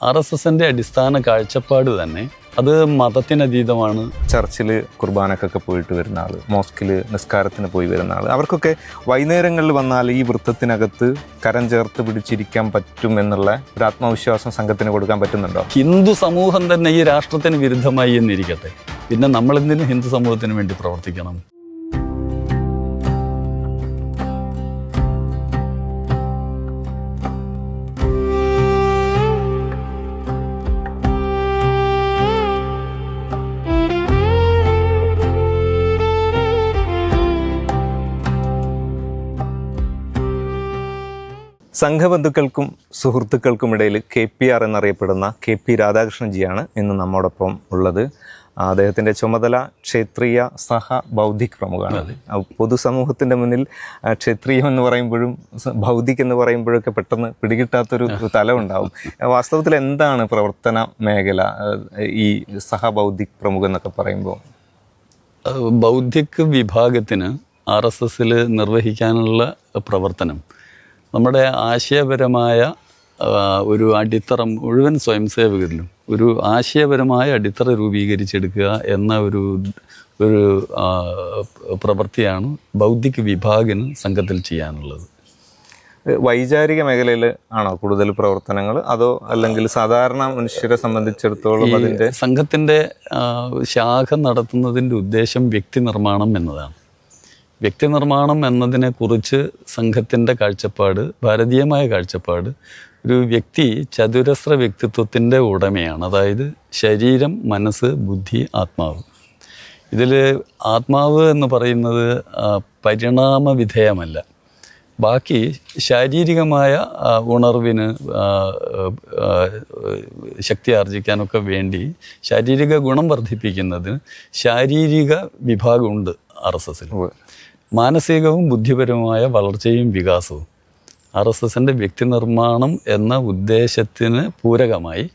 RSSന്റെ അടിസ്ഥാന കാഴ്ചപ്പാട് തന്നെ അത് മതത്തിനതീതമാണ്. ചർച്ചിൽ കുർബാനക്കൊക്കെ പോയിട്ട് വരുന്ന ആൾ, മോസ്കിൽ നിസ്കാരത്തിന് പോയി വരുന്ന ആൾ, അവർക്കൊക്കെ വൈകുന്നേരങ്ങളിൽ വന്നാൽ ഈ വൃത്തത്തിനകത്ത് കരം ചേർത്ത് പിടിച്ചിരിക്കാൻ പറ്റും എന്നുള്ള ഒരു ആത്മവിശ്വാസം സംഘത്തിന് കൊടുക്കാൻ പറ്റുന്നുണ്ടോ? ഹിന്ദു സമൂഹം തന്നെ ഈ രാഷ്ട്രത്തിന് വിരുദ്ധമായി എന്നിരിക്കട്ടെ, പിന്നെ നമ്മളെന്തിനും ഹിന്ദു സമൂഹത്തിന് വേണ്ടി പ്രവർത്തിക്കണം? സംഘബന്ധുക്കൾക്കും സുഹൃത്തുക്കൾക്കുമിടയിൽ KPR എന്നറിയപ്പെടുന്ന KP രാധാകൃഷ്ണൻജിയാണ് ഇന്ന് നമ്മോടൊപ്പം ഉള്ളത്. അദ്ദേഹത്തിൻ്റെ ചുമതല ക്ഷേത്രീയ സഹ ബൗദ്ധിക് പ്രമുഖാണ്. പൊതുസമൂഹത്തിൻ്റെ മുന്നിൽ ക്ഷേത്രീയം എന്ന് പറയുമ്പോഴും ബൗദ്ധിക് എന്ന് പറയുമ്പോഴൊക്കെ പെട്ടെന്ന് പിടികിട്ടാത്തൊരു തലമുണ്ടാവും. വാസ്തവത്തിൽ എന്താണ് പ്രവർത്തന മേഖല ഈ സഹ ബൗദ്ധിക് പ്രമുഖ എന്നൊക്കെ പറയുമ്പോൾ? ബൗദ്ധിക് വിഭാഗത്തിന് RSSൽ നിർവഹിക്കാനുള്ള പ്രവർത്തനം നമ്മുടെ ആശയപരമായ ഒരു അടിത്തറ മുഴുവൻ സ്വയംസേവകരിലും ഒരു ആശയപരമായ അടിത്തറ രൂപീകരിച്ചെടുക്കുക എന്ന ഒരു പ്രവൃത്തിയാണ് ബൗദ്ധിക് വിഭാഗിന് സംഘത്തിൽ ചെയ്യാനുള്ളത്. വൈചാരിക മേഖലയിൽ ആണോ കൂടുതൽ പ്രവർത്തനങ്ങൾ, അതോ അല്ലെങ്കിൽ സാധാരണ മനുഷ്യരെ സംബന്ധിച്ചിടത്തോളം അതിൻ്റെ സംഘത്തിൻ്റെ ശാഖ നടത്തുന്നതിൻ്റെ ഉദ്ദേശം വ്യക്തി നിർമ്മാണം എന്നതാണ്. വ്യക്തി നിർമ്മാണം എന്നതിനെക്കുറിച്ച് സംഘത്തിൻ്റെ കാഴ്ചപ്പാട്, ഭാരതീയമായ കാഴ്ചപ്പാട്, ഒരു വ്യക്തി ചതുരശ്ര വ്യക്തിത്വത്തിൻ്റെ ഉടമയാണ്. അതായത് ശരീരം, മനസ്സ്, ബുദ്ധി, ആത്മാവ്. ഇതിൽ ആത്മാവ് എന്ന് പറയുന്നത് പരിണാമവിധേയമല്ല. ബാക്കി ശാരീരികമായ ഉണർവിന്, ശക്തി ആർജിക്കാനൊക്കെ വേണ്ടി ശാരീരിക ഗുണം വർദ്ധിപ്പിക്കുന്നതിന് ശാരീരിക വിഭാഗമുണ്ട് RSSൽ. മാനസികവും ബുദ്ധിപരവുമായ വളർച്ചയും വികാസവും RSSന്റെ വ്യക്തി നിർമ്മാണം എന്ന ഉദ്ദേശത്തിന് പൂരകമായി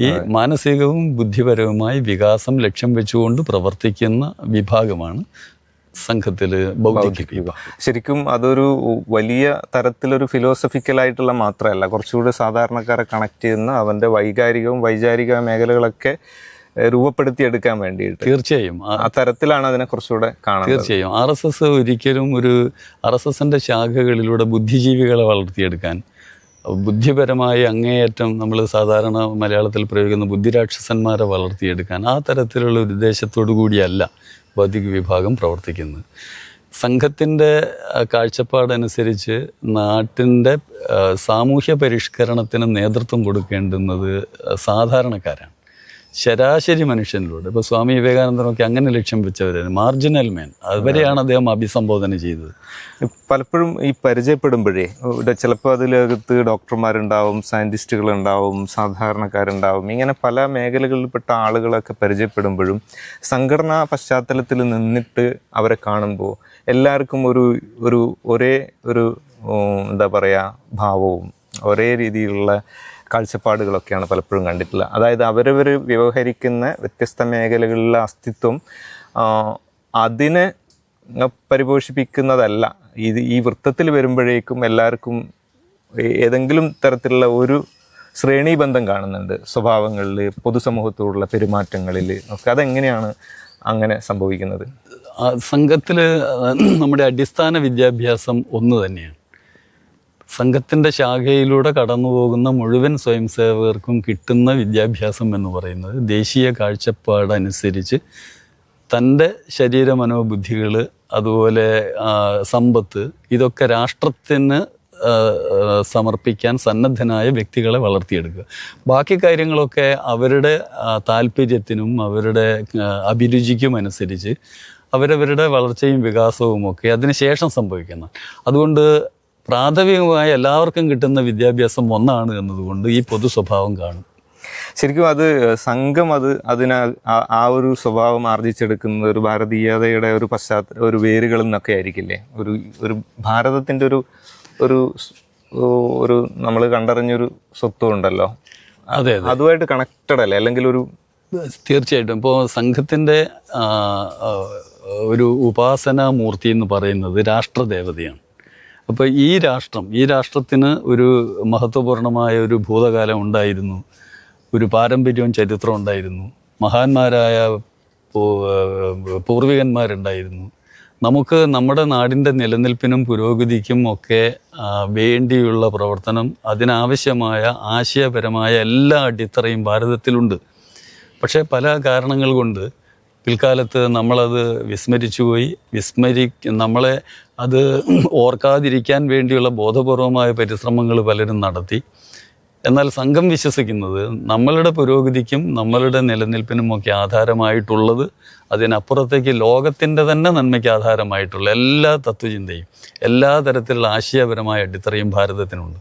ഈ മാനസികവും ബുദ്ധിപരവുമായ വികാസം ലക്ഷ്യം വെച്ചുകൊണ്ട് പ്രവർത്തിക്കുന്ന വിഭാഗമാണ് സംഘത്തിൽ ബൗദ്ധിക് വിഭാഗം. ശരിക്കും അതൊരു വലിയ തരത്തിലൊരു ഫിലോസഫിക്കലായിട്ടുള്ള മാത്രമല്ല, കുറച്ചുകൂടി സാധാരണക്കാരെ കണക്ട് ചെയ്യുന്ന അവൻ്റെ വൈകാരികവും വൈചാരിക മേഖലകളൊക്കെ രൂപപ്പെടുത്തിയെടുക്കാൻ വേണ്ടിയിട്ട് തീർച്ചയായും ആ തരത്തിലാണ് അതിനെ കുറച്ചുകൂടെ കാണുന്നത്. തീർച്ചയായും RSS ഒരിക്കലും ഒരു RSSന്റെ ശാഖകളിലൂടെ ബുദ്ധിജീവികളെ വളർത്തിയെടുക്കാൻ, ബുദ്ധിപരമായി അങ്ങേയറ്റം നമ്മൾ സാധാരണ മലയാളത്തിൽ പ്രയോഗിക്കുന്ന ബുദ്ധിരാക്ഷസന്മാരെ വളർത്തിയെടുക്കാൻ ആ തരത്തിലുള്ള ഒരു ഉദ്ദേശത്തോടു കൂടിയല്ല ബൗദ്ധിക വിഭാഗം പ്രവർത്തിക്കുന്നത്. സംഘത്തിൻ്റെ കാഴ്ചപ്പാടനുസരിച്ച് നാട്ടിൻ്റെ സാമൂഹ്യ പരിഷ്കരണത്തിന് നേതൃത്വം കൊടുക്കേണ്ടുന്നത് സാധാരണക്കാരാണ്, ശരാശരി മനുഷ്യനിലൂടെ. ഇപ്പോൾ സ്വാമി വിവേകാനന്ദനൊക്കെ അങ്ങനെ ലക്ഷ്യം വെച്ചവരാണ്, മാർജിനൽ മാൻ. അവരെയാണ് അദ്ദേഹം അഭിസംബോധന ചെയ്തത്. പലപ്പോഴും ഈ പരിചയപ്പെടുമ്പോഴേ ചിലപ്പോൾ അതിലകത്ത് ഡോക്ടർമാരുണ്ടാവും, സയൻറ്റിസ്റ്റുകളുണ്ടാവും, സാധാരണക്കാരുണ്ടാവും, ഇങ്ങനെ പല മേഖലകളിൽപ്പെട്ട ആളുകളൊക്കെ പരിചയപ്പെടുമ്പോഴും സംഘടനാ പശ്ചാത്തലത്തിൽ നിന്നിട്ട് അവരെ കാണുമ്പോൾ എല്ലാവർക്കും ഒരേ എന്താ പറയുക ഭാവവും ഒരേ രീതിയിലുള്ള കാഴ്ചപ്പാടുകളൊക്കെയാണ് പലപ്പോഴും കണ്ടിട്ടുള്ളത്. അതായത് അവരവർ വ്യവഹരിക്കുന്ന വ്യത്യസ്ത മേഖലകളിലെ അസ്തിത്വം അതിനെ പരിപോഷിപ്പിക്കുന്നതല്ല. ഈ വൃത്തത്തിൽ വരുമ്പോഴേക്കും എല്ലാവർക്കും ഏതെങ്കിലും തരത്തിലുള്ള ഒരു ശ്രേണീബന്ധം കാണുന്നുണ്ട് സ്വഭാവങ്ങളിൽ, പൊതുസമൂഹത്തോടുള്ള പെരുമാറ്റങ്ങളിൽ ഒക്കെ. അതെങ്ങനെയാണ് അങ്ങനെ സംഭവിക്കുന്നത്? സംഘത്തിൽ നമ്മുടെ അടിസ്ഥാന വിദ്യാഭ്യാസം ഒന്ന് തന്നെയാണ്. സംഘത്തിൻ്റെ ശാഖയിലൂടെ കടന്നു പോകുന്ന മുഴുവൻ സ്വയംസേവകർക്കും കിട്ടുന്ന വിദ്യാഭ്യാസം എന്ന് പറയുന്നത് ദേശീയ കാഴ്ചപ്പാടനുസരിച്ച് തൻ്റെ ശരീര മനോബുദ്ധികൾ, അതുപോലെ സമ്പത്ത്, ഇതൊക്കെ രാഷ്ട്രത്തിന് സമർപ്പിക്കാൻ സന്നദ്ധനായ വ്യക്തികളെ വളർത്തിയെടുക്കുക. ബാക്കി കാര്യങ്ങളൊക്കെ അവരുടെ താല്പര്യത്തിനും അവരുടെ അഭിരുചിക്കും അനുസരിച്ച് അവരവരുടെ വളർച്ചയും വികാസവും ഒക്കെ അതിനുശേഷം സംഭവിക്കുന്ന. അതുകൊണ്ട് പ്രാഥമികമായി എല്ലാവർക്കും കിട്ടുന്ന വിദ്യാഭ്യാസം ഒന്നാണ് എന്നതുകൊണ്ട് ഈ പൊതു സ്വഭാവം കാണും. ശരിക്കും അത് സംഘം അതിനാൽ ആ ഒരു സ്വഭാവം ആർജിച്ചെടുക്കുന്നത് ഒരു ഭാരതീയതയുടെ ഒരു വേരുകളിൽ നിന്നൊക്കെ ആയിരിക്കില്ലേ? ഒരു ഭാരതത്തിൻ്റെ ഒരു നമ്മൾ കണ്ടറിഞ്ഞൊരു സ്വത്വം ഉണ്ടല്ലോ, അതെ, അതുമായിട്ട് കണക്റ്റഡ് അല്ലേ? അല്ലെങ്കിൽ തീർച്ചയായിട്ടും ഇപ്പോൾ സംഘത്തിൻ്റെ ഒരു ഉപാസനാമൂർത്തി എന്ന് പറയുന്നത് രാഷ്ട്രദേവതയാണ്. അപ്പോൾ ഈ രാഷ്ട്രത്തിന് ഒരു മഹത്വപൂർണമായ ഒരു ഭൂതകാലം ഉണ്ടായിരുന്നു. ഒരു പാരമ്പര്യവും ചരിത്രവും ഉണ്ടായിരുന്നു. മഹാന്മാരായ പൂർവികന്മാരുണ്ടായിരുന്നു. നമുക്ക് നമ്മുടെ നാടിൻ്റെ നിലനിൽപ്പിനും പുരോഗതിക്കും ഒക്കെ വേണ്ടിയുള്ള പ്രവർത്തനം, അതിനാവശ്യമായ ആശയപരമായ എല്ലാ അടിത്തറയും ഭാരതത്തിലുണ്ട്. പക്ഷേ പല കാരണങ്ങൾ കൊണ്ട് പിൽക്കാലത്ത് നമ്മളത് വിസ്മരിച്ചുപോയി. നമ്മളെ അത് ഓർക്കാതിരിക്കാൻ വേണ്ടിയുള്ള ബോധപൂർവമായ പരിശ്രമങ്ങൾ പലരും നടത്തി. എന്നാൽ സംഘം വിശ്വസിക്കുന്നത് നമ്മളുടെ പുരോഗതിക്കും നമ്മളുടെ നിലനിൽപ്പിനും ഒക്കെ ആധാരമായിട്ടുള്ളത്, അതിനപ്പുറത്തേക്ക് ലോകത്തിൻ്റെ തന്നെ നന്മയ്ക്ക് ആധാരമായിട്ടുള്ള എല്ലാ തത്വചിന്തയും എല്ലാ തരത്തിലുള്ള ആശയപരമായ അടിത്തറയും ഭാരതത്തിനുണ്ട്.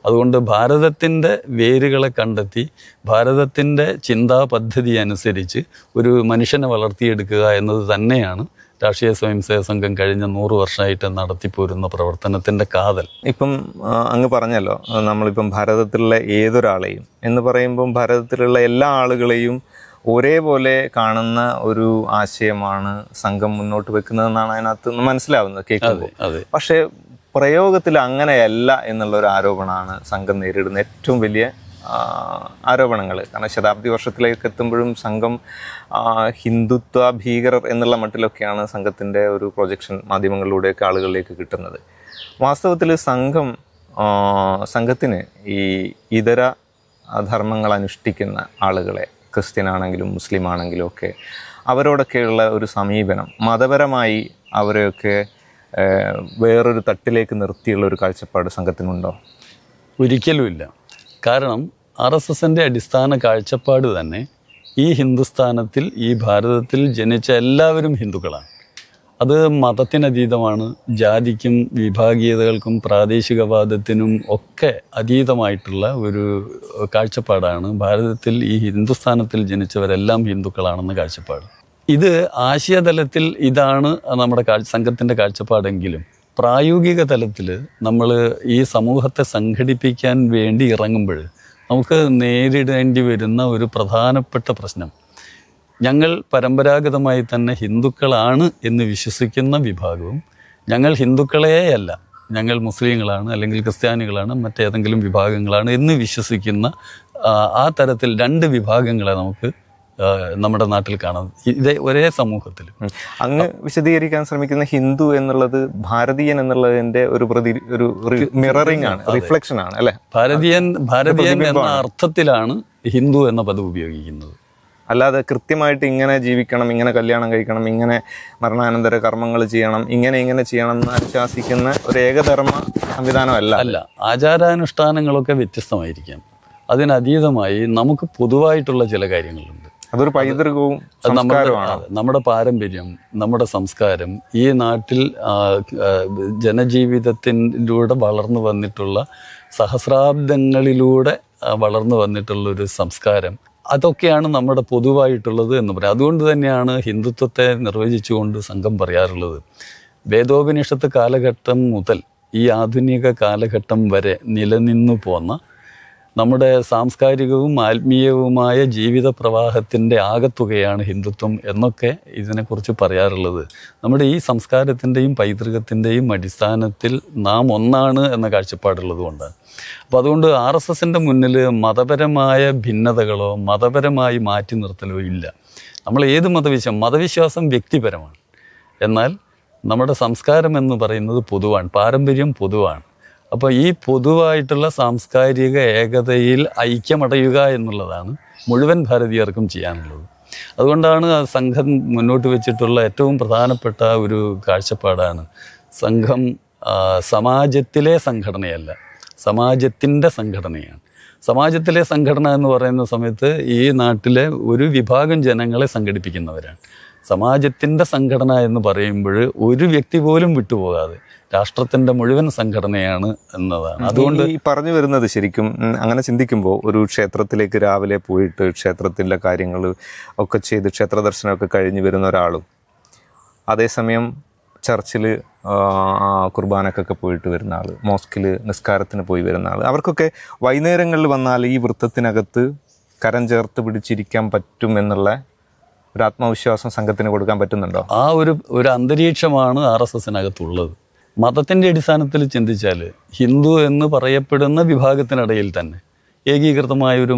അതുകൊണ്ട് ഭാരതത്തിൻ്റെ വേരുകളെ കണ്ടെത്തി ഭാരതത്തിൻ്റെ ചിന്താ പദ്ധതി അനുസരിച്ച് ഒരു മനുഷ്യനെ വളർത്തിയെടുക്കുക എന്നത് തന്നെയാണ് രാഷ്ട്രീയ സ്വയംസേവക സംഘം കഴിഞ്ഞ 100 വർഷമായിട്ട് നടത്തിപ്പോരുന്ന പ്രവർത്തനത്തിൻ്റെ കാതൽ. ഇപ്പം അങ്ങ് പറഞ്ഞല്ലോ, നമ്മളിപ്പം ഭാരതത്തിലുള്ള ഏതൊരാളെയും എന്ന് പറയുമ്പം ഭാരതത്തിലുള്ള എല്ലാ ആളുകളെയും ഒരേപോലെ കാണുന്ന ഒരു ആശയമാണ് സംഘം മുന്നോട്ട് വെക്കുന്നതെന്നാണ് അതിനകത്ത് മനസ്സിലാവുന്നത് കേൾക്കുമ്പോൾ. പക്ഷേ പ്രയോഗത്തിൽ അങ്ങനെയല്ല എന്നുള്ളൊരു ആരോപണമാണ് സംഘം നേരിടുന്ന ഏറ്റവും വലിയ ആരോപണങ്ങൾ. കാരണം ശതാബ്ദി വർഷത്തിലേക്ക് എത്തുമ്പോഴും സംഘം ഹിന്ദുത്വ ഭീകരർ എന്നുള്ള മട്ടിലൊക്കെയാണ് സംഘത്തിൻ്റെ ഒരു പ്രൊജക്ഷൻ മാധ്യമങ്ങളിലൂടെയൊക്കെ ആളുകളിലേക്ക് കിട്ടുന്നത്. വാസ്തവത്തിൽ സംഘത്തിന് ഈ ഇതര ധർമ്മങ്ങൾ അനുഷ്ഠിക്കുന്ന ആളുകളെ, ക്രിസ്ത്യനാണെങ്കിലും മുസ്ലിം ആണെങ്കിലും ഒക്കെ, അവരോടൊക്കെയുള്ള ഒരു സമീപനം മതപരമായി അവരെയൊക്കെ വേറൊരു തട്ടിലേക്ക് നിർത്തിയുള്ള ഒരു കാഴ്ചപ്പാട് സംഘത്തിനുണ്ടോ? ഒരിക്കലുമില്ല. കാരണം RSSൻ്റെ അടിസ്ഥാന കാഴ്ചപ്പാട് തന്നെ ഈ ഹിന്ദുസ്ഥാനത്തിൽ, ഈ ഭാരതത്തിൽ ജനിച്ച എല്ലാവരും ഹിന്ദുക്കളാണ്. അത് മതത്തിനതീതമാണ്. ജാതിക്കും വിഭാഗീയതകൾക്കും പ്രാദേശികവാദത്തിനും ഒക്കെ അതീതമായിട്ടുള്ള ഒരു കാഴ്ചപ്പാടാണ് ഭാരതത്തിൽ ഈ ഹിന്ദുസ്ഥാനത്തിൽ ജനിച്ചവരെല്ലാം ഹിന്ദുക്കളാണെന്ന കാഴ്ചപ്പാട്. ഇത് ആശയതലത്തിൽ ഇതാണ് നമ്മുടെ സംഘത്തിൻ്റെ കാഴ്ചപ്പാടെങ്കിലും പ്രായോഗിക തലത്തിൽ നമ്മൾ ഈ സമൂഹത്തെ സംഘടിപ്പിക്കാൻ വേണ്ടി ഇറങ്ങുമ്പോൾ നമുക്ക് നേരിടേണ്ടി വരുന്ന ഒരു പ്രധാനപ്പെട്ട പ്രശ്നം, ഞങ്ങൾ പരമ്പരാഗതമായി തന്നെ ഹിന്ദുക്കളാണ് എന്ന് വിശ്വസിക്കുന്ന വിഭാഗവും ഞങ്ങൾ ഹിന്ദുക്കളെയല്ല, ഞങ്ങൾ മുസ്ലിങ്ങളാണ് അല്ലെങ്കിൽ ക്രിസ്ത്യാനികളാണ്, മറ്റേതെങ്കിലും വിഭാഗങ്ങളാണ് എന്ന് വിശ്വസിക്കുന്ന ആ തരത്തിൽ 2 വിഭാഗങ്ങളെ നമുക്ക് നമ്മുടെ നാട്ടിൽ കാണാം, ഇതേ ഒരേ സമൂഹത്തിൽ. അങ്ങ് വിശദീകരിക്കാൻ ശ്രമിക്കുന്ന ഹിന്ദു എന്നുള്ളത് ഭാരതീയൻ എന്നുള്ളതിന്റെ ഒരു മിററിംഗ് ആണ്, റിഫ്ലക്ഷൻ ആണ് അല്ലെ? ഭാരതീയൻ എന്ന അർത്ഥത്തിലാണ് ഹിന്ദു എന്ന പദം ഉപയോഗിക്കുന്നത്. അല്ലാതെ കൃത്യമായിട്ട് ഇങ്ങനെ ജീവിക്കണം, ഇങ്ങനെ കല്യാണം കഴിക്കണം, ഇങ്ങനെ മരണാനന്തര കർമ്മങ്ങൾ ചെയ്യണം, ഇങ്ങനെ ചെയ്യണം എന്ന് അനുശാസിക്കുന്ന ഒരു ഏകധർമ്മ സംവിധാനമല്ല. അല്ല, ആചാരാനുഷ്ഠാനങ്ങളൊക്കെ വ്യത്യസ്തമായിരിക്കാം. അതിനതീതമായി നമുക്ക് പൊതുവായിട്ടുള്ള ചില കാര്യങ്ങളുണ്ട്. അതൊരു പൈതൃകവും നമ്മുടെ പാരമ്പര്യം, നമ്മുടെ സംസ്കാരം, ഈ നാട്ടിൽ ജനജീവിതത്തിലൂടെ വളർന്നു വന്നിട്ടുള്ള സഹസ്രാബ്ദങ്ങളിലൂടെ വളർന്നു വന്നിട്ടുള്ളൊരു സംസ്കാരം, അതൊക്കെയാണ് നമ്മുടെ പൊതുവായിട്ടുള്ളത് എന്ന് പറയാം. അതുകൊണ്ട് തന്നെയാണ് ഹിന്ദുത്വത്തെ നിർവചിച്ചുകൊണ്ട് സംഘം പറയാറുള്ളത്, വേദോപനിഷത്ത് കാലഘട്ടം മുതൽ ഈ ആധുനിക കാലഘട്ടം വരെ നിലനിന്നു പോന്ന നമ്മുടെ സാംസ്കാരികവും ആത്മീയവുമായ ജീവിത പ്രവാഹത്തിൻ്റെ ആകത്തുകയാണ് ഹിന്ദുത്വം എന്നൊക്കെ ഇതിനെക്കുറിച്ച് പറയാറുള്ളത്. നമ്മുടെ ഈ സംസ്കാരത്തിൻ്റെയും പൈതൃകത്തിൻ്റെയും അടിസ്ഥാനത്തിൽ നാം ഒന്നാണ് എന്ന കാഴ്ചപ്പാടുള്ളത് കൊണ്ടാണ്. അപ്പോൾ അതുകൊണ്ട് RSSൻ്റെ മുന്നിൽ മതപരമായ ഭിന്നതകളോ മതപരമായി മാറ്റി നിർത്തലോ ഇല്ല. നമ്മൾ ഏത് മതവിശ്വാസം വ്യക്തിപരമാണ്, എന്നാൽ നമ്മുടെ സംസ്കാരം എന്ന് പറയുന്നത് പൊതുവാണ്, പാരമ്പര്യം പൊതുവാണ്. അപ്പോൾ ഈ പൊതുവായിട്ടുള്ള സാംസ്കാരിക ഏകതയിൽ ഐക്യമടയുക എന്നുള്ളതാണ് മുഴുവൻ ഭാരതീയർക്കും ചെയ്യാനുള്ളത്. അതുകൊണ്ടാണ് സംഘം മുന്നോട്ട് വെച്ചിട്ടുള്ള ഏറ്റവും പ്രധാനപ്പെട്ട ഒരു കാഴ്ചപ്പാടാണ് സംഘം സമാജത്തിലെ സംഘടനയല്ല, സമാജത്തിൻ്റെ സംഘടനയാണ്. സമാജത്തിലെ സംഘടന എന്ന് പറയുന്ന സമയത്ത് ഈ നാട്ടിലെ ഒരു വിഭാഗം ജനങ്ങളെ സംഘടിപ്പിക്കുന്നവരാണ്. സമാജത്തിൻ്റെ സംഘടന എന്ന് പറയുമ്പോൾ ഒരു വ്യക്തി പോലും വിട്ടുപോകാതെ രാഷ്ട്രത്തിൻ്റെ മുഴുവൻ സംഘടനയാണ് എന്നതാണ്. അതുകൊണ്ട് ഈ പറഞ്ഞു വരുന്നത് ശരിക്കും അങ്ങനെ ചിന്തിക്കുമ്പോൾ ഒരു ക്ഷേത്രത്തിലേക്ക് രാവിലെ പോയിട്ട് ക്ഷേത്രത്തിലെ കാര്യങ്ങൾ ഒക്കെ ചെയ്ത് ക്ഷേത്ര ദർശനമൊക്കെ കഴിഞ്ഞ് വരുന്ന ഒരാളും അതേസമയം ചർച്ചിൽ കുർബാനക്കൊക്കെ പോയിട്ട് വരുന്ന ആൾ, മോസ്കിൽ നിസ്കാരത്തിന് പോയി വരുന്ന ആൾ, അവർക്കൊക്കെ വൈകുന്നേരങ്ങളിൽ വന്നാൽ ഈ വൃത്തത്തിനകത്ത് കരം ചേർത്ത് പിടിച്ചിരിക്കാൻ പറ്റും എന്നുള്ള ഒരു ആത്മവിശ്വാസം സംഘത്തിന് കൊടുക്കാൻ പറ്റുന്നുണ്ടോ? ആ ഒരു അന്തരീക്ഷമാണ് RSSനകത്തുള്ളത്. മതത്തിൻ്റെ അടിസ്ഥാനത്തിൽ ചിന്തിച്ചാൽ ഹിന്ദു എന്ന് പറയപ്പെടുന്ന വിഭാഗത്തിനിടയിൽ തന്നെ ഏകീകൃതമായ ഒരു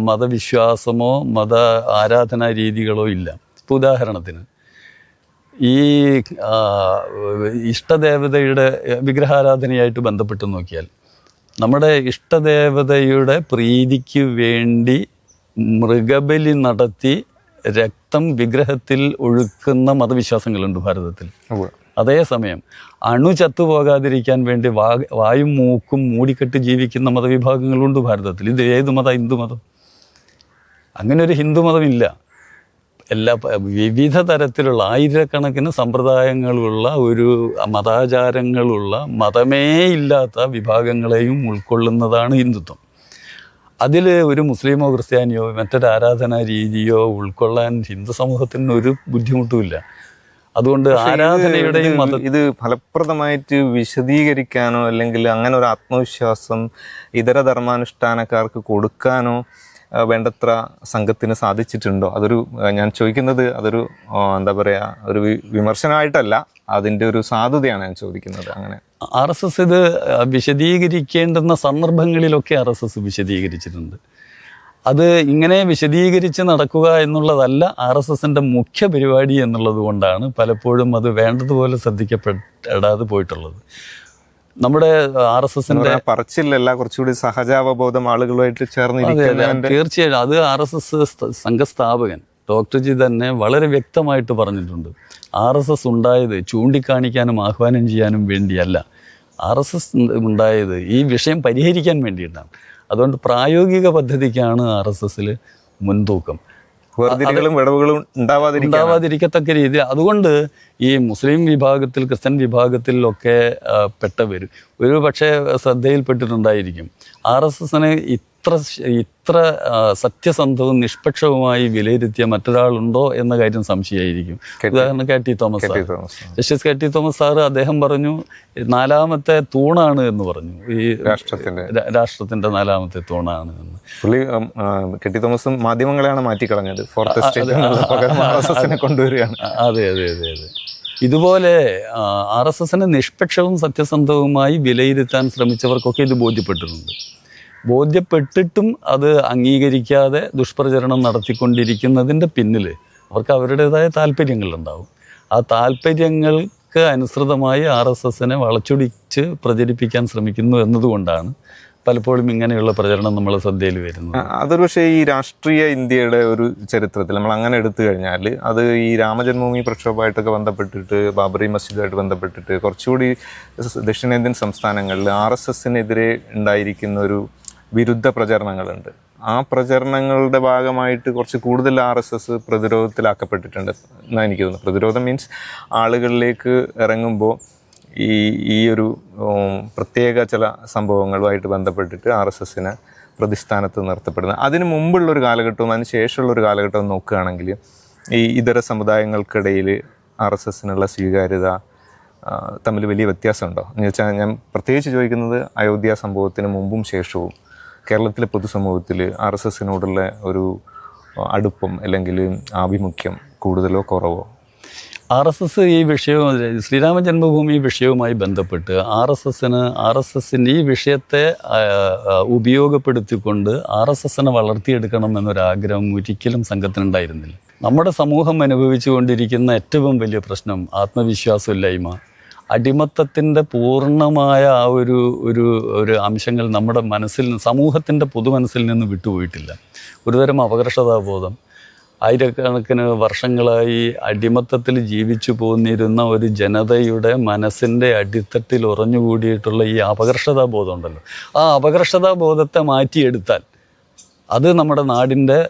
മതവിശ്വാസമോ മത ആരാധനാ രീതികളോ ഇല്ല. ഇപ്പോൾ ഉദാഹരണത്തിന് ഈ ഇഷ്ടദേവതയുടെ വിഗ്രഹാരാധനയായിട്ട് ബന്ധപ്പെട്ട് നോക്കിയാൽ, നമ്മുടെ ഇഷ്ടദേവതയുടെ പ്രീതിക്ക് വേണ്ടി മൃഗബലി നടത്തി രക്തം വിഗ്രഹത്തിൽ ഒഴുക്കുന്ന മതവിശ്വാസങ്ങളുണ്ട് ഭാരതത്തിൽ. അതേസമയം അണു ചത്തുപോകാതിരിക്കാൻ വേണ്ടി വായും മൂക്കും മൂടിക്കെട്ട് ജീവിക്കുന്ന മതവിഭാഗങ്ങളുണ്ട് ഭാരതത്തിൽ. ഇത് ഏത് മതം? ഹിന്ദുമതം. അങ്ങനെ ഒരു ഹിന്ദുമതമില്ല. വിവിധ തരത്തിലുള്ള ആയിരക്കണക്കിന് സമ്പ്രദായങ്ങളുള്ള ഒരു മതാചാരങ്ങളുള്ള മതമേ ഇല്ലാത്ത വിഭാഗങ്ങളെയും ഉൾക്കൊള്ളുന്നതാണ് ഹിന്ദുത്വം. അതിൽ ഒരു മുസ്ലിമോ ക്രിസ്ത്യാനിയോ മറ്റൊരു ആരാധനാ രീതിയോ ഉൾക്കൊള്ളാൻ ഹിന്ദു സമൂഹത്തിന് ഒരു ബുദ്ധിമുട്ടുമില്ല. അതുകൊണ്ട് ആരാധനയുടെയും ഇത് ഫലപ്രദമായിട്ട് വിശദീകരിക്കാനോ അല്ലെങ്കിൽ അങ്ങനെ ഒരു ആത്മവിശ്വാസം ഇതര ധർമാനുഷ്ഠാനക്കാർക്ക് കൊടുക്കാനോ വേണ്ടത്ര സംഘത്തിന് സാധിച്ചിട്ടുണ്ടോ? ഞാൻ ചോദിക്കുന്നത് അതൊരു എന്താ പറയുക, ഒരു വിമർശനമായിട്ടല്ല, അതിൻ്റെ ഒരു സാധുതയാണ് ഞാൻ ചോദിക്കുന്നത്. അങ്ങനെ RSS ഇത് വിശദീകരിക്കേണ്ടുന്ന സന്ദർഭങ്ങളിലൊക്കെ RSS വിശദീകരിച്ചിട്ടുണ്ട്. അത് ഇങ്ങനെ വിശദീകരിച്ച് നടക്കുക എന്നുള്ളതല്ല RSSൻ്റെ മുഖ്യ പരിപാടി എന്നുള്ളത് കൊണ്ടാണ് പലപ്പോഴും അത് വേണ്ടതുപോലെ ശ്രദ്ധിക്കപ്പെടാതെ പോയിട്ടുള്ളത്. നമ്മുടെ RSSൻ്റെ പറച്ചിലല്ല, കുറച്ചുകൂടി സഹജാവബോധം ആളുകളുമായിട്ട് ചേർന്ന് തീർച്ചയായും അത് RSS സംഘസ്ഥാപകൻ ഡോക്ടർ ജി തന്നെ വളരെ വ്യക്തമായിട്ട് പറഞ്ഞിട്ടുണ്ട്. RSS ഉണ്ടായത് ചൂണ്ടിക്കാണിക്കാനും ആഹ്വാനം ചെയ്യാനും വേണ്ടിയല്ല. RSS ഉണ്ടായത് ഈ വിഷയം പരിഹരിക്കാൻ വേണ്ടിയിട്ടാണ്. അതുകൊണ്ട് പ്രായോഗിക പദ്ധതിക്കാണ് RSSൽ മുൻതൂക്കം. വിടവുകളും ഉണ്ടാവാതിരിക്കത്തക്ക രീതി. അതുകൊണ്ട് ഈ മുസ്ലിം വിഭാഗത്തിൽ ക്രിസ്ത്യൻ വിഭാഗത്തിലൊക്കെ പെട്ടവർ ഒരു പക്ഷേ ശ്രദ്ധയിൽപ്പെട്ടിട്ടുണ്ടായിരിക്കും. RSSനെ ഇത്ര സത്യസന്ധവും നിഷ്പക്ഷവുമായി വിലയിരുത്തിയ മറ്റൊരാളുണ്ടോ എന്ന കാര്യം സംശയമായിരിക്കും. ഉദാഹരണം KT Thomas justice KT Thomas sir അദ്ദേഹം പറഞ്ഞു 4ാമത്തെ തൂണാണ് എന്ന് പറഞ്ഞു. ഈ രാഷ്ട്രത്തിന്റെ 4ാമത്തെ തൂണാണ് എന്ന്. പുള്ളി KT തോമസും മാധ്യമങ്ങളെയാണ് മാറ്റിക്കളഞ്ഞത്. കൊണ്ടുവരികയാണ്. അതെ. ഇതുപോലെ RSSനെ നിഷ്പക്ഷവും സത്യസന്ധവുമായി വിലയിരുത്താൻ ശ്രമിച്ചവർക്കൊക്കെ ഇത് ബോധ്യപ്പെട്ടിട്ടും അത് അംഗീകരിക്കാതെ ദുഷ്പ്രചരണം നടത്തിക്കൊണ്ടിരിക്കുന്നതിൻ്റെ പിന്നിൽ അവർക്ക് അവരുടേതായ താല്പര്യങ്ങളുണ്ടാവും. ആ താല്പര്യങ്ങൾക്ക് അനുസൃതമായി RSSനെ വളച്ചൊടിച്ച് പ്രചരിപ്പിക്കാൻ ശ്രമിക്കുന്നു എന്നതുകൊണ്ടാണ് പലപ്പോഴും ഇങ്ങനെയുള്ള പ്രചരണം നമ്മളെ ശ്രദ്ധയിൽ വരുന്നത്. അതൊരു പക്ഷേ ഈ രാഷ്ട്രീയ ഇന്ത്യയുടെ ഒരു ചരിത്രത്തിൽ നമ്മൾ അങ്ങനെ എടുത്തു കഴിഞ്ഞാൽ അത് ഈ രാമജന്മഭൂമി പ്രക്ഷോഭമായിട്ടൊക്കെ ബന്ധപ്പെട്ടിട്ട്, ബാബറി മസ്ജിദുമായിട്ട് ബന്ധപ്പെട്ടിട്ട് കുറച്ചുകൂടി ദക്ഷിണേന്ത്യൻ സംസ്ഥാനങ്ങളിൽ RSSനെതിരെ ഉണ്ടായിരിക്കുന്ന ഒരു വിരുദ്ധ പ്രചരണങ്ങളുണ്ട്. ആ പ്രചരണങ്ങളുടെ ഭാഗമായിട്ട് കുറച്ച് കൂടുതൽ RSS പ്രതിരോധത്തിലാക്കപ്പെട്ടിട്ടുണ്ട് എന്നാണ് എനിക്ക് തോന്നുന്നത്. പ്രതിരോധം മീൻസ് ആളുകളിലേക്ക് ഇറങ്ങുമ്പോൾ ഈ ഒരു പ്രത്യേക ചില സംഭവങ്ങളുമായിട്ട് ബന്ധപ്പെട്ടിട്ട് RSSനെ പ്രതിസ്ഥാനത്ത് നിർത്തപ്പെടുന്നത്. അതിന് മുമ്പുള്ളൊരു കാലഘട്ടവും അതിന് ശേഷമുള്ളൊരു കാലഘട്ടവും നോക്കുകയാണെങ്കിൽ ഈ ഇതര സമുദായങ്ങൾക്കിടയിൽ RSSനുള്ള സ്വീകാര്യത തമ്മിൽ വലിയ വ്യത്യാസമുണ്ടോ എന്ന് വെച്ചാൽ ഞാൻ പ്രത്യേകിച്ച് ചോദിക്കുന്നത് അയോധ്യ സംഭവത്തിന് മുമ്പും ശേഷവും കേരളത്തിലെ പൊതുസമൂഹത്തിൽ RSSനോടുള്ള ഒരു അടുപ്പം അല്ലെങ്കിൽ ആഭിമുഖ്യം കൂടുതലോ കുറവോ? RSS ഈ വിഷയവും ശ്രീരാമ ജന്മഭൂമി വിഷയവുമായി ബന്ധപ്പെട്ട് RSSൻ്റെ ഈ വിഷയത്തെ ഉപയോഗപ്പെടുത്തിക്കൊണ്ട് RSSനെ വളർത്തിയെടുക്കണം എന്നൊരാഗ്രഹം ഒരിക്കലും സംഘത്തിനുണ്ടായിരുന്നില്ല. നമ്മുടെ സമൂഹം അനുഭവിച്ചു കൊണ്ടിരിക്കുന്ന ഏറ്റവും വലിയ പ്രശ്നം ആത്മവിശ്വാസമില്ലായ്മ, അടിമത്തത്തിൻ്റെ പൂർണ്ണമായ ആ ഒരു അംശങ്ങൾ നമ്മുടെ സമൂഹത്തിൻ്റെ പൊതുമനസ്സിൽ നിന്ന് വിട്ടുപോയിട്ടില്ല. ഒരുതരം അപകർഷതാബോധം, ആയിരക്കണക്കിന് വർഷങ്ങളായി അടിമത്തത്തിൽ ജീവിച്ചു പോന്നിരുന്ന ഒരു ജനതയുടെ മനസ്സിൻ്റെ അടിത്തട്ടിൽ ഉറഞ്ഞുകൂടിയിട്ടുള്ള ഈ അപകർഷതാബോധം ഉണ്ടല്ലോ, ആ അപകർഷതാബോധത്തെ മാറ്റിയെടുത്താൽ അത് നമ്മുടെ നാടിൻ്റെ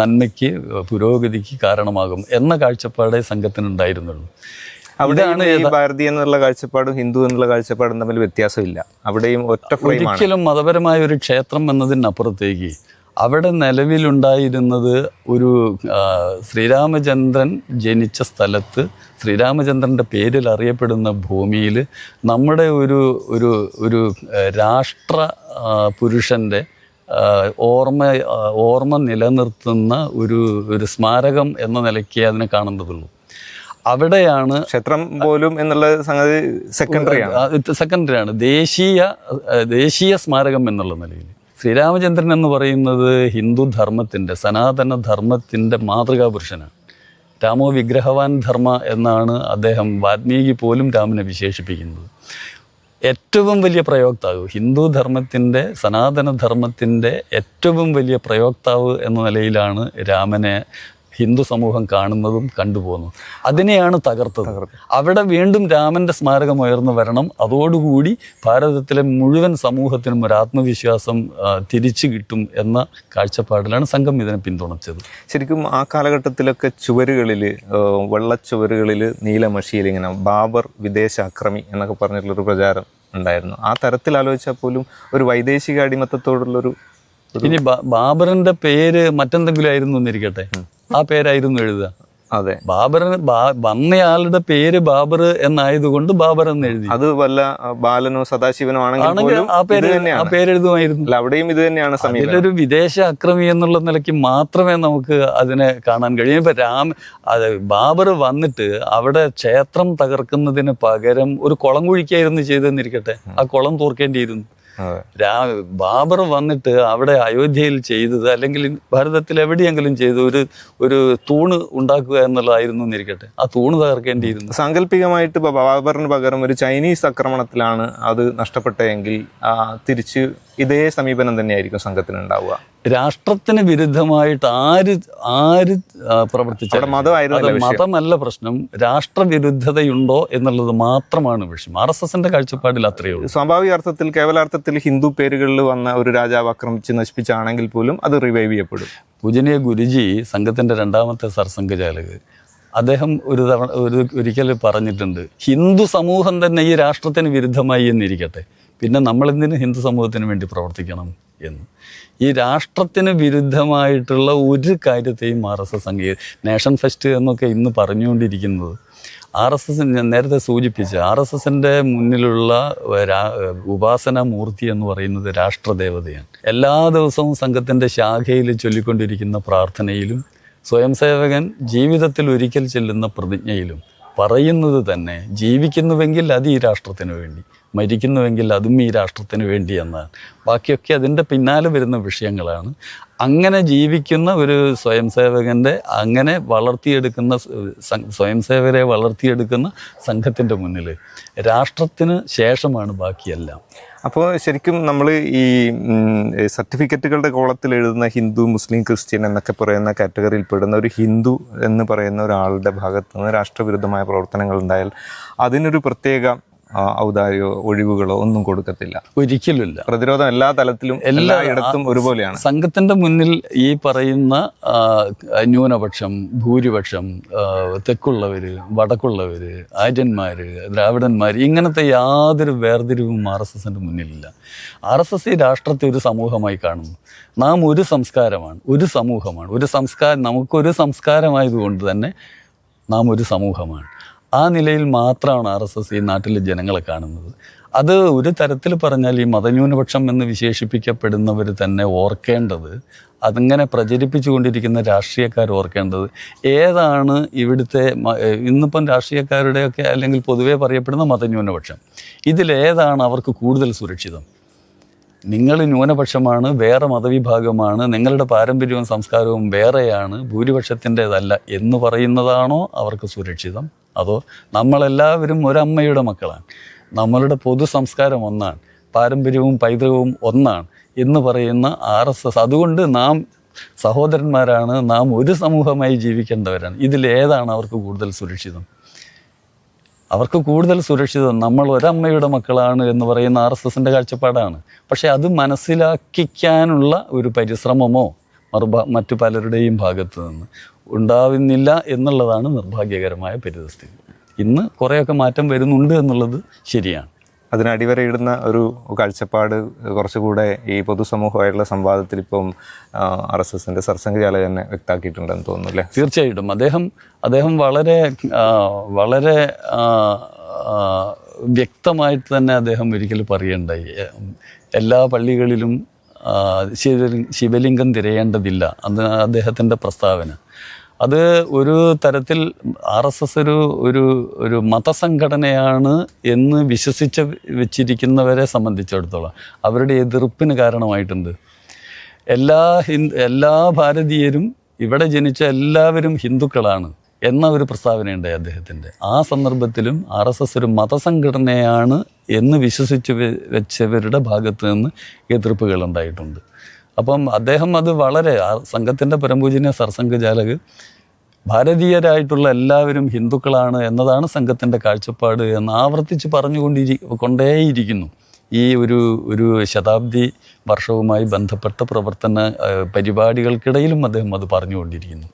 നന്മയ്ക്ക് പുരോഗതിക്ക് കാരണമാകും എന്ന കാഴ്ചപ്പാടേ സംഘത്തിനുണ്ടായിരുന്നുള്ളൂ. അവിടെയാണ് ഭാരതീയ എന്നുള്ള കാഴ്ചപ്പാടും ഹിന്ദു എന്നുള്ള കാഴ്ചപ്പാടും തമ്മിൽ വ്യത്യാസമില്ല. അവിടെയും ഒരിക്കലും മതപരമായ ഒരു ക്ഷേത്രം എന്നതിനപ്പുറത്തേക്ക് അവിടെ നിലവിലുണ്ടായിരുന്നത് ഒരു ശ്രീരാമചന്ദ്രൻ ജനിച്ച സ്ഥലത്ത് ശ്രീരാമചന്ദ്രൻ്റെ പേരിൽ അറിയപ്പെടുന്ന ഭൂമിയിൽ നമ്മുടെ ഒരു രാഷ്ട്ര പുരുഷൻ്റെ ഓർമ്മ നിലനിർത്തുന്ന ഒരു സ്മാരകം എന്ന നിലയ്ക്ക് അതിനെ കാണേണ്ടതുള്ളൂ. അവിടെയാണ് ക്ഷേത്രം പോലും എന്നുള്ള സംഗതി സെക്കൻഡറിയാണ്. ദേശീയ സ്മാരകം എന്നുള്ള നിലയിൽ ശ്രീരാമചന്ദ്രൻ എന്ന് പറയുന്നത് ഹിന്ദു ധർമ്മത്തിൻ്റെ, സനാതന ധർമ്മത്തിൻ്റെ മാതൃകാ പുരുഷനാണ്. രാമോ വിഗ്രഹവാൻ ധർമ്മ എന്നാണ് അദ്ദേഹം, വാൽമീകി പോലും രാമനെ വിശേഷിപ്പിക്കുന്നത്. ഏറ്റവും വലിയ പ്രയോക്താവ്, ഹിന്ദു ധർമ്മത്തിൻ്റെ, സനാതന ധർമ്മത്തിൻ്റെ ഏറ്റവും വലിയ പ്രയോക്താവ് എന്ന നിലയിലാണ് രാമനെ ഹിന്ദു സമൂഹം കാണുന്നതും കണ്ടുപോകുന്നതും. അതിനെയാണ് തകർത്തത്. അവിടെ വീണ്ടും രാമൻ്റെ സ്മാരകം ഉയർന്നു വരണം. അതോടുകൂടി ഭാരതത്തിലെ മുഴുവൻ സമൂഹത്തിനും ഒരു ആത്മവിശ്വാസം തിരിച്ചു കിട്ടും എന്ന കാഴ്ചപ്പാടിലാണ് സംഘം ഇതിനെ പിന്തുണച്ചത്. ശരിക്കും ആ കാലഘട്ടത്തിലൊക്കെ ചുവരുകളിൽ, വെള്ളച്ചുവരുകളിൽ നീലമഷിയിൽ ഇങ്ങനെ ബാബർ വിദേശ അക്രമി എന്നൊക്കെ പറഞ്ഞിട്ടുള്ളൊരു പ്രചാരം ഉണ്ടായിരുന്നു. ആ തരത്തിൽ ആലോചിച്ചാൽ പോലും ഒരു വൈദേശിക അടിമത്തത്തോടുള്ളൊരു, ഇനി ബാബറിന്റെ പേര് മറ്റെന്തെങ്കിലും ആയിരുന്നു എന്നിരിക്കട്ടെ, ആ പേരായിരുന്നു എഴുതുക. അതെ, ബാബറിന് വന്നയാളുടെ പേര് ബാബർ എന്നായതുകൊണ്ട് ബാബർ എന്ന് എഴുതി. അത് വല്ല ബാലനോ സദാശിവനോ ആണെങ്കിൽ ആ പേരെഴുതുമായിരുന്നു. അവിടെയും ഇത് തന്നെയാണ്. അതിലൊരു വിദേശ അക്രമി എന്നുള്ള നിലയ്ക്ക് മാത്രമേ നമുക്ക് അതിനെ കാണാൻ കഴിയും. ഇപ്പൊ ബാബർ വന്നിട്ട് അവിടെ ക്ഷേത്രം തകർക്കുന്നതിന് പകരം ഒരു കുളം കുഴിക്കായിരുന്നു ചെയ്തെന്നിരിക്കട്ടെ, ആ കുളം തോർക്കേണ്ടിയിരുന്നു. ബാബർ വന്നിട്ട് അവിടെ അയോധ്യയിൽ ചെയ്തത്, അല്ലെങ്കിൽ ഭാരതത്തിൽ എവിടെയെങ്കിലും ചെയ്ത് ഒരു തൂണ് ഉണ്ടാക്കുക എന്നുള്ളതായിരുന്നു എന്നിരിക്കട്ടെ, ആ തൂണ് തകർക്കേണ്ടിയിരുന്നു. സാങ്കല്പികമായിട്ട് ബാബറിന് പകരം ഒരു ചൈനീസ് ആക്രമണത്തിലാണ് അത് നഷ്ടപ്പെട്ടതെങ്കിൽ തിരിച്ച് ഇതേ സമീപനം തന്നെയായിരിക്കും സംഘത്തിന് ഉണ്ടാവുക. രാഷ്ട്രത്തിന് വിരുദ്ധമായിട്ട് ആര് പ്രവർത്തിച്ചാലും മതമല്ല പ്രശ്നം, രാഷ്ട്രവിരുദ്ധതയുണ്ടോ എന്നുള്ളത് മാത്രമാണ് വിഷയം. RSSന്റെ കാഴ്ചപ്പാടിൽ അത്രയേ ഉള്ളൂ. സ്വാഭാവിക അർത്ഥത്തിൽ, കേവലാർത്ഥത്തിൽ ഹിന്ദു പേരുകളിൽ വന്ന ഒരു രാജാവ് ആക്രമിച്ച് നശിപ്പിച്ചാണെങ്കിൽ പോലും അത് റിവൈവ് ചെയ്യപ്പെടും. പൂജനീയ ഗുരുജി, സംഘത്തിന്റെ രണ്ടാമത്തെ സർസംഘചാലക്, അദ്ദേഹം ഒരിക്കൽ പറഞ്ഞിട്ടുണ്ട്, ഹിന്ദു സമൂഹം തന്നെ ഈ രാഷ്ട്രത്തിന് വിരുദ്ധമായി എന്നിരിക്കട്ടെ, പിന്നെ നമ്മളെന്തിന് ഹിന്ദു സമൂഹത്തിന് വേണ്ടി പ്രവർത്തിക്കണം എന്ന്. ഈ രാഷ്ട്രത്തിന് വിരുദ്ധമായിട്ടുള്ള ഒരു കാര്യത്തെയും RSS നേഷൻ ഫെസ്റ്റ് എന്നൊക്കെ ഇന്ന് പറഞ്ഞുകൊണ്ടിരിക്കുന്നത്, RSS ഞാൻ നേരത്തെ സൂചിപ്പിച്ച RSSന്റെ മുന്നിലുള്ള ഉപാസനാ മൂർത്തി എന്ന് പറയുന്നത് രാഷ്ട്രദേവതയാണ്. എല്ലാ ദിവസവും സംഘത്തിൻ്റെ ശാഖയിൽ ചൊല്ലിക്കൊണ്ടിരിക്കുന്ന പ്രാർത്ഥനയിലും സ്വയം സേവകൻ ജീവിതത്തിൽ ഒരിക്കൽ ചെല്ലുന്ന പ്രതിജ്ഞയിലും പറയുന്നത് തന്നെ, ജീവിക്കുന്നുവെങ്കിൽ അത് ഈ രാഷ്ട്രത്തിന് വേണ്ടി, മരിക്കുന്നുവെങ്കിൽ അതും ഈ രാഷ്ട്രത്തിന് വേണ്ടി എന്നാണ്. ബാക്കിയൊക്കെ അതിൻ്റെ പിന്നാലെ വരുന്ന വിഷയങ്ങളാണ്. അങ്ങനെ ജീവിക്കുന്ന ഒരു സ്വയം സേവകൻ്റെ, അങ്ങനെ വളർത്തിയെടുക്കുന്ന സ്വയം സേവകരെ വളർത്തിയെടുക്കുന്ന സംഘത്തിൻ്റെ മുന്നിൽ രാഷ്ട്രത്തിന് ശേഷമാണ് ബാക്കിയെല്ലാം. അപ്പോൾ ശരിക്കും നമ്മൾ ഈ സർട്ടിഫിക്കറ്റുകളുടെ കോളത്തിൽ എഴുതുന്ന ഹിന്ദു, മുസ്ലിം, ക്രിസ്ത്യൻ എന്നൊക്കെ പറയുന്ന കാറ്റഗറിയിൽ പെടുന്ന ഒരു ഹിന്ദു എന്ന് പറയുന്ന ഒരാളുടെ ഭാഗത്ത് നിന്ന് രാഷ്ട്രവിരുദ്ധമായ പ്രവർത്തനങ്ങൾ ഉണ്ടായാൽ അതിനൊരു പ്രത്യേക ഔദാര്യോ ഒഴിവുകളോ ഒന്നും കൊടുക്കത്തില്ല, ഒരിക്കലുമില്ല. പ്രതിരോധം എല്ലാ തലത്തിലും എല്ലായിടത്തും ഒരുപോലെയാണ്. സംഘത്തിന്റെ മുന്നിൽ ഈ പറയുന്ന ന്യൂനപക്ഷം, ഭൂരിപക്ഷം, തെക്കുള്ളവര്, വടക്കുള്ളവര്, ആര്യന്മാര്, ദ്രാവിഡന്മാര്, ഇങ്ങനത്തെ യാതൊരു വേർതിരിവും RSSന്റെ മുന്നിലില്ല. RSS ഈ രാഷ്ട്രത്തെ ഒരു സമൂഹമായി കാണുന്നു. നാം ഒരു സംസ്കാരമാണ്, ഒരു സമൂഹമാണ്. നമുക്കൊരു സംസ്കാരമായതുകൊണ്ട് തന്നെ നാം ഒരു സമൂഹമാണ്. ആ നിലയിൽ മാത്രമാണ് RSS ഈ നാട്ടിലെ ജനങ്ങളെ കാണുന്നത്. അത് ഒരു തരത്തിൽ പറഞ്ഞാൽ ഈ മതന്യൂനപക്ഷം എന്ന് വിശേഷിപ്പിക്കപ്പെടുന്നവർ തന്നെ ഓർക്കേണ്ടത്, അതിങ്ങനെ പ്രചരിപ്പിച്ചുകൊണ്ടിരിക്കുന്ന രാഷ്ട്രീയക്കാർ ഓർക്കേണ്ടത്, ഏതാണ് ഇവിടുത്തെ ഇന്നിപ്പം രാഷ്ട്രീയക്കാരുടെയൊക്കെ അല്ലെങ്കിൽ പൊതുവേ പറയപ്പെടുന്ന മതന്യൂനപക്ഷം, ഇതിലേതാണ് അവർക്ക് കൂടുതൽ സുരക്ഷിതം? നിങ്ങൾ ന്യൂനപക്ഷമാണ്, വേറെ മതവിഭാഗമാണ്, നിങ്ങളുടെ പാരമ്പര്യവും സംസ്കാരവും വേറെയാണ്, ഭൂരിപക്ഷത്തിൻ്റെതല്ല എന്ന് പറയുന്നതാണോ അവർക്ക് സുരക്ഷിതം? അതോ നമ്മളെല്ലാവരും ഒരമ്മയുടെ മക്കളാണ്, നമ്മളുടെ പൊതു സംസ്കാരം ഒന്നാണ്, പാരമ്പര്യവും പൈതൃകവും ഒന്നാണ് എന്ന് പറയുന്ന RSS, അതുകൊണ്ട് നാം സഹോദരന്മാരാണ്, നാം ഒരു സമൂഹമായി ജീവിക്കേണ്ടവരാണ്, ഇതിലേതാണ് അവർക്ക് കൂടുതൽ സുരക്ഷിതം? അവർക്ക് കൂടുതൽ സുരക്ഷിതം നമ്മൾ ഒരമ്മയുടെ മക്കളാണ് എന്ന് പറയുന്ന RSSന്റെ കാഴ്ചപ്പാടാണ്. പക്ഷെ അത് മനസ്സിലാക്കിക്കാനുള്ള ഒരു പരിശ്രമമോ മറ്റു പലരുടെയും ഭാഗത്തു നിന്ന് ഉണ്ടാവുന്നില്ല എന്നുള്ളതാണ് നിർഭാഗ്യകരമായ പരിതസ്ഥിതി. ഇന്ന് കുറേയൊക്കെ മാറ്റം വരുന്നുണ്ട് എന്നുള്ളത് ശരിയാണ്. അതിനടിവരയിടുന്ന ഒരു കാഴ്ചപ്പാട് കുറച്ചുകൂടെ ഈ പൊതുസമൂഹമായിട്ടുള്ള സംവാദത്തിൽ ഇപ്പം RSSന്റെ സർസംഘചാലകൻ തന്നെ വ്യക്തമാക്കിയിട്ടുണ്ടെന്ന് തോന്നുന്നു അല്ലേ? തീർച്ചയായിട്ടും. അദ്ദേഹം വളരെ വ്യക്തമായിട്ട് തന്നെ അദ്ദേഹം ഒരിക്കൽ പറയുണ്ടായി, എല്ലാ പള്ളികളിലും ശിവലിംഗം തിരയേണ്ടതില്ല. അത് അദ്ദേഹത്തിൻ്റെ പ്രസ്താവന. അത് ഒരു തരത്തിൽ RSS ഒരു മതസംഘടനയാണ് എന്ന് വെച്ചിരിക്കുന്നവരെ സംബന്ധിച്ചിടത്തോളം അവരുടെ എതിർപ്പിന് കാരണമായിട്ടുണ്ട്. എല്ലാ ഭാരതീയരും ഇവിടെ ജനിച്ച എല്ലാവരും ഹിന്ദുക്കളാണ് എന്ന ഒരു പ്രസ്താവനയുണ്ടായി അദ്ദേഹത്തിൻ്റെ. ആ സന്ദർഭത്തിലും RSS ഒരു മതസംഘടനയാണ് എന്ന് വിശ്വസിച്ച് വെച്ചവരുടെ ഭാഗത്ത് നിന്ന് എതിർപ്പുകൾ ഉണ്ടായിട്ടുണ്ട്. അപ്പം അദ്ദേഹം അത് വളരെ സംഘത്തിൻ്റെ പരംപൂജനീയ സർസംഘചാലക് ഭാരതീയരായിട്ടുള്ള എല്ലാവരും ഹിന്ദുക്കളാണ് എന്നതാണ് സംഘത്തിൻ്റെ കാഴ്ചപ്പാട് എന്ന് ആവർത്തിച്ച് കൊണ്ടേയിരിക്കുന്നു. ഈ ഒരു ശതാബ്ദി വർഷവുമായി ബന്ധപ്പെട്ട പ്രവർത്തന പരിപാടികൾക്കിടയിലും അദ്ദേഹം അത് പറഞ്ഞുകൊണ്ടിരിക്കുന്നു.